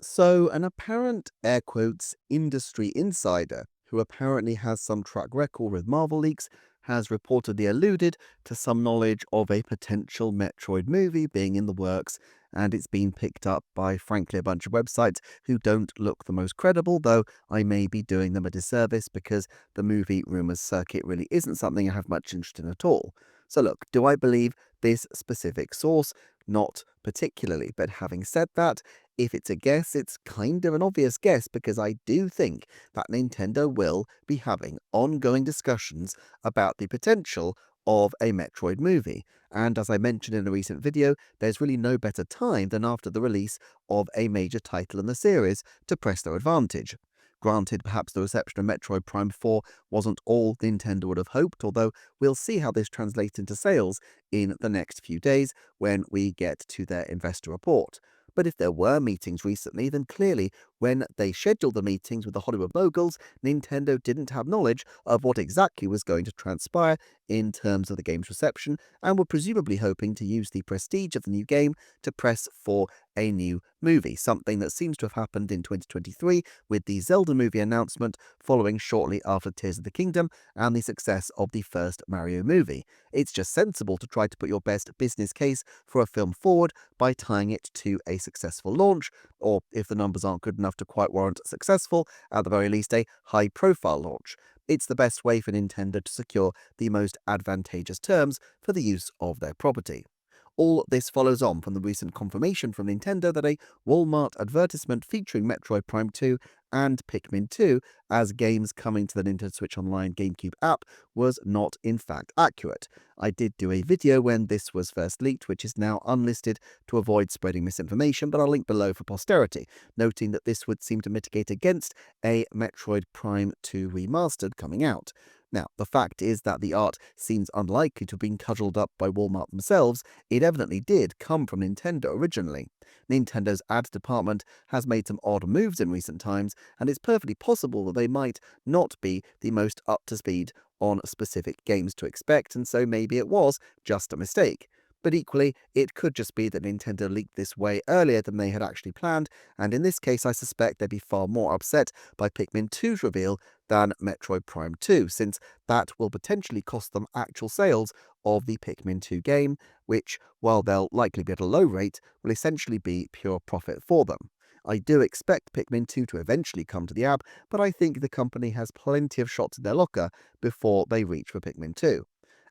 So, an apparent air quotes industry insider who apparently has some track record with Marvel leaks has reportedly alluded to some knowledge of a potential Metroid movie being in the works, and it's been picked up by, frankly, a bunch of websites who don't look the most credible, though I may be doing them a disservice because the movie rumours circuit really isn't something I have much interest in at all. So, look, do I believe this specific source? Not particularly, but having said that, if it's a guess, it's kind of an obvious guess because I do think that Nintendo will be having ongoing discussions about the potential of a Metroid movie. And as I mentioned in a recent video, there's really no better time than after the release of a major title in the series to press their advantage. Granted, perhaps the reception of Metroid Prime 4 wasn't all Nintendo would have hoped, although we'll see how this translates into sales in the next few days when we get to their investor report. But if there were meetings recently, then clearly when they scheduled the meetings with the Hollywood moguls, Nintendo didn't have knowledge of what exactly was going to transpire in terms of the game's reception, and were presumably hoping to use the prestige of the new game to press for a new movie, something that seems to have happened in 2023 with the Zelda movie announcement following shortly after Tears of the Kingdom and the success of the first Mario movie. It's just sensible to try to put your best business case for a film forward by tying it to a successful launch, or if the numbers aren't good enough to quite warrant successful, at the very least a high-profile launch. It's the best way for Nintendo to secure the most advantageous terms for the use of their property. All this follows on from the recent confirmation from Nintendo that a Walmart advertisement featuring Metroid Prime 2 and Pikmin 2 as games coming to the Nintendo Switch Online GameCube app was not in fact accurate. I did do a video when this was first leaked, which is now unlisted to avoid spreading misinformation, but I'll link below for posterity, noting that this would seem to mitigate against a Metroid Prime 2 remastered coming out. Now, the fact is that the art seems unlikely to have been cudgelled up by Walmart themselves. It evidently did come from Nintendo originally. Nintendo's ads department has made some odd moves in recent times, and it's perfectly possible that they might not be the most up to speed on specific games to expect, and so maybe it was just a mistake. But equally, it could just be that Nintendo leaked this way earlier than they had actually planned, and in this case I suspect they'd be far more upset by Pikmin 2's reveal than Metroid Prime 2, since that will potentially cost them actual sales of the Pikmin 2 game, which, while they'll likely be at a low rate, will essentially be pure profit for them. I do expect Pikmin 2 to eventually come to the app, but I think the company has plenty of shots in their locker before they reach for Pikmin 2.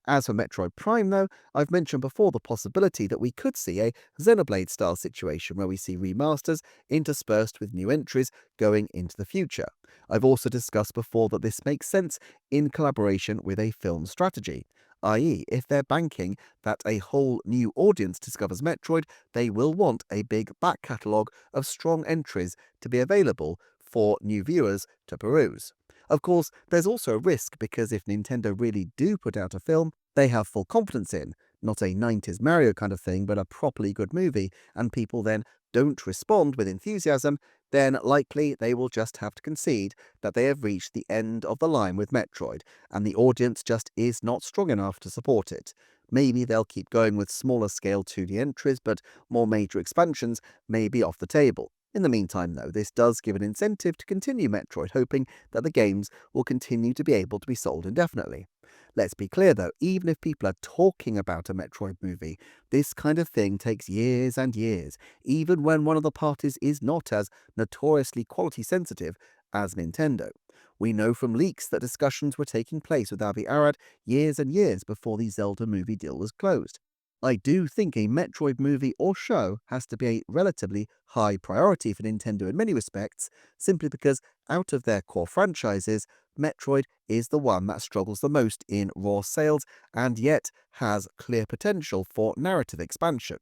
As for Metroid Prime, though, I've mentioned before the possibility that we could see a Xenoblade-style situation where we see remasters interspersed with new entries going into the future. I've also discussed before that this makes sense in collaboration with a film strategy, i.e., if they're banking that a whole new audience discovers Metroid, they will want a big back catalogue of strong entries to be available for new viewers to peruse. Of course, there's also a risk because if Nintendo really do put out a film they have full confidence in, not a 90s Mario kind of thing, but a properly good movie, and people then don't respond with enthusiasm, then likely they will just have to concede that they have reached the end of the line with Metroid, and the audience just is not strong enough to support it. Maybe they'll keep going with smaller scale 2D entries, but more major expansions may be off the table. In the meantime, though, this does give an incentive to continue Metroid, hoping that the games will continue to be able to be sold indefinitely. Let's be clear, though, even if people are talking about a Metroid movie, this kind of thing takes years and years, even when one of the parties is not as notoriously quality sensitive as Nintendo. We know from leaks that discussions were taking place with Avi Arad years and years before the Zelda movie deal was closed. I do think a Metroid movie or show has to be a relatively high priority for Nintendo in many respects, simply because out of their core franchises, Metroid is the one that struggles the most in raw sales and yet has clear potential for narrative expansion.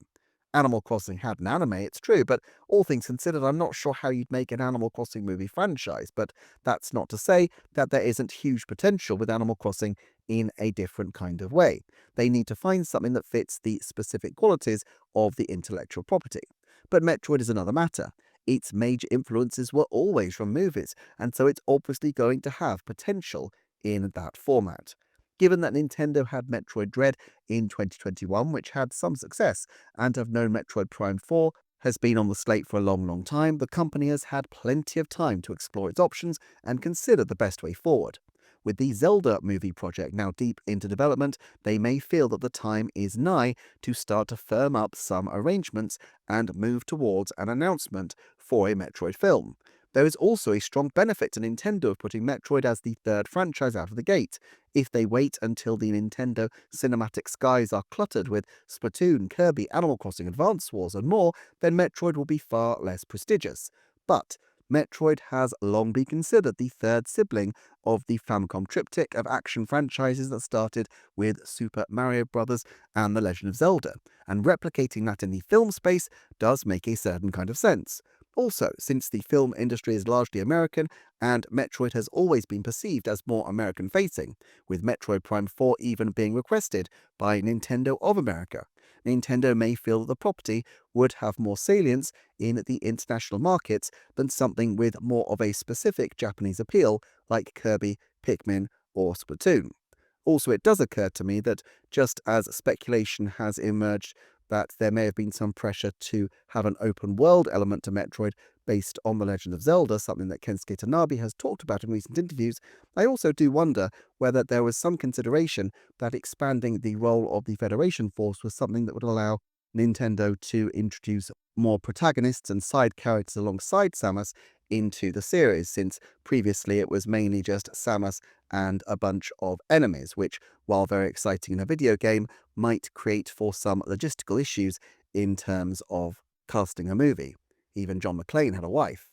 Animal Crossing had an anime, it's true, but all things considered, I'm not sure how you'd make an Animal Crossing movie franchise, but that's not to say that there isn't huge potential with Animal Crossing in a different kind of way. They need to find something that fits the specific qualities of the intellectual property. But Metroid is another matter. Its major influences were always from movies, and so it's obviously going to have potential in that format. Given that Nintendo had Metroid Dread in 2021, which had some success, and have known Metroid Prime 4 has been on the slate for a long time, the company has had plenty of time to explore its options and consider the best way forward. With the Zelda movie project now deep into development, they may feel that the time is nigh to start to firm up some arrangements and move towards an announcement for a Metroid film. There is also a strong benefit to Nintendo of putting Metroid as the third franchise out of the gate. If they wait until the Nintendo cinematic skies are cluttered with Splatoon, Kirby, Animal Crossing, Advance Wars, and more, then Metroid will be far less prestigious. But Metroid has long been considered the third sibling of the Famicom triptych of action franchises that started with Super Mario Bros. And The Legend of Zelda, and replicating that in the film space does make a certain kind of sense. Also, since the film industry is largely American, and Metroid has always been perceived as more American-facing, with Metroid Prime 4 even being requested by Nintendo of America, Nintendo may feel that the property would have more salience in the international markets than something with more of a specific Japanese appeal like Kirby, Pikmin, or Splatoon. Also, it does occur to me that just as speculation has emerged that there may have been some pressure to have an open world element to Metroid based on The Legend of Zelda, something that Kensuke Tanabe has talked about in recent interviews, I also do wonder whether there was some consideration that expanding the role of the Federation Force was something that would allow Nintendo to introduce more protagonists and side characters alongside Samus into the series, since previously it was mainly just Samus and a bunch of enemies, which, while very exciting in a video game, might create for some logistical issues in terms of casting a movie. Even John McClane had a wife.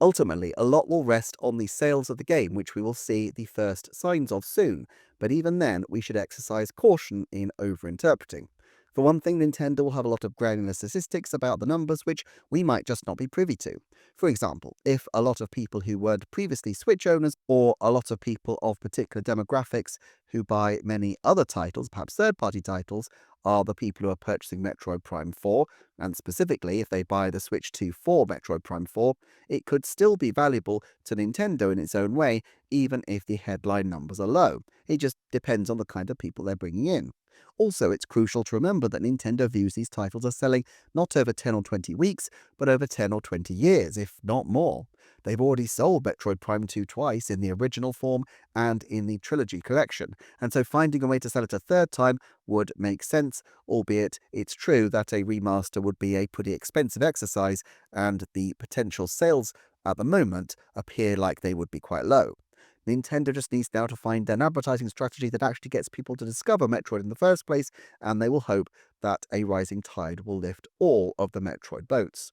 Ultimately, a lot will rest on the sales of the game, which we will see the first signs of soon, but even then, we should exercise caution in overinterpreting. For one thing, Nintendo will have a lot of granular statistics about the numbers which we might just not be privy to. For example, if a lot of people who weren't previously Switch owners, or a lot of people of particular demographics who buy many other titles, perhaps third-party titles, are the people who are purchasing Metroid Prime 4, and specifically if they buy the Switch 2 for Metroid Prime 4, it could still be valuable to Nintendo in its own way, even if the headline numbers are low. It just depends on the kind of people they're bringing in. Also, it's crucial to remember that Nintendo views these titles as selling not over 10 or 20 weeks, but over 10 or 20 years, if not more. They've already sold Metroid Prime 2 twice, in the original form and in the Trilogy collection, and so finding a way to sell it a third time would make sense, albeit it's true that a remaster would be a pretty expensive exercise, and the potential sales at the moment appear like they would be quite low. Nintendo just needs now to find an advertising strategy that actually gets people to discover Metroid in the first place, and they will hope that a rising tide will lift all of the Metroid boats.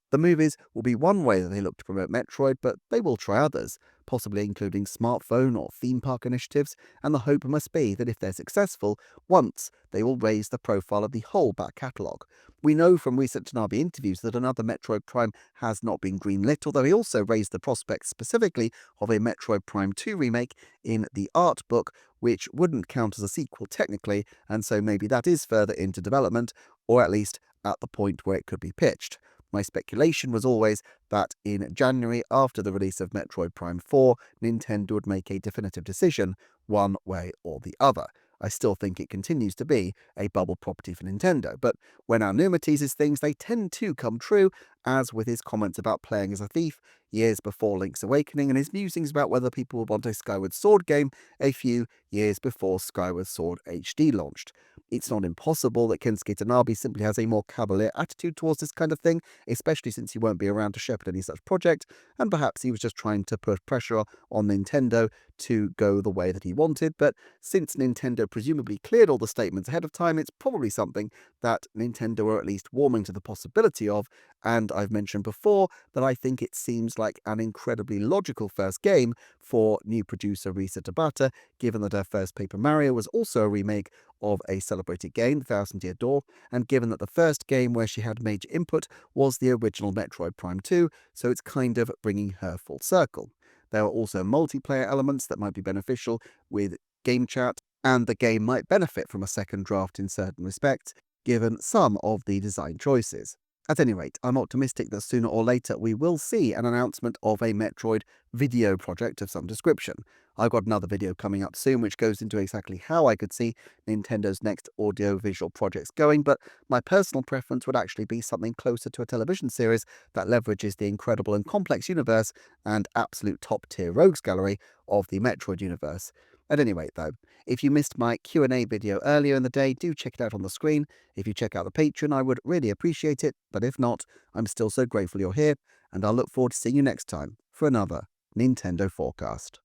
The movies will be one way that they look to promote Metroid, but they will try others, possibly including smartphone or theme park initiatives, and the hope must be that if they're successful, once they will raise the profile of the whole back catalogue. We know from recent Tanabe interviews that another Metroid Prime has not been greenlit, although he also raised the prospect specifically of a Metroid Prime 2 remake in the art book, which wouldn't count as a sequel technically, and so maybe that is further into development, or at least at the point where it could be pitched. My speculation was always that in January, after the release of Metroid Prime 4, Nintendo would make a definitive decision, one way or the other. I still think it continues to be a bubble property for Nintendo, but when Aonuma teases things, they tend to come true, as with his comments about playing as a thief years before Link's Awakening, and his musings about whether people would want a Skyward Sword game a few years before Skyward Sword HD launched. It's not impossible that Kensuke Tanabe simply has a more cavalier attitude towards this kind of thing, especially since he won't be around to shepherd any such project, and perhaps he was just trying to put pressure on Nintendo to go the way that he wanted, but since Nintendo presumably cleared all the statements ahead of time, it's probably something that Nintendo are at least warming to the possibility of, and I've mentioned before that I think it seems like an incredibly logical first game for new producer Risa Tabata, given that her first Paper Mario was also a remake of a celebrated game, The Thousand Year Door, and given that the first game where she had major input was the original Metroid Prime 2, so it's kind of bringing her full circle. There are also multiplayer elements that might be beneficial with game chat, and the game might benefit from a second draft in certain respects, given some of the design choices. At any rate, I'm optimistic that sooner or later we will see an announcement of a Metroid video project of some description. I've got another video coming up soon which goes into exactly how I could see Nintendo's next audio-visual projects going, but my personal preference would actually be something closer to a television series that leverages the incredible and complex universe and absolute top-tier rogues gallery of the Metroid universe. At any rate, though, if you missed my Q&A video earlier in the day, do check it out on the screen. If you check out the Patreon, I would really appreciate it, but if not, I'm still so grateful you're here, and I'll look forward to seeing you next time for another Nintendo Forecast.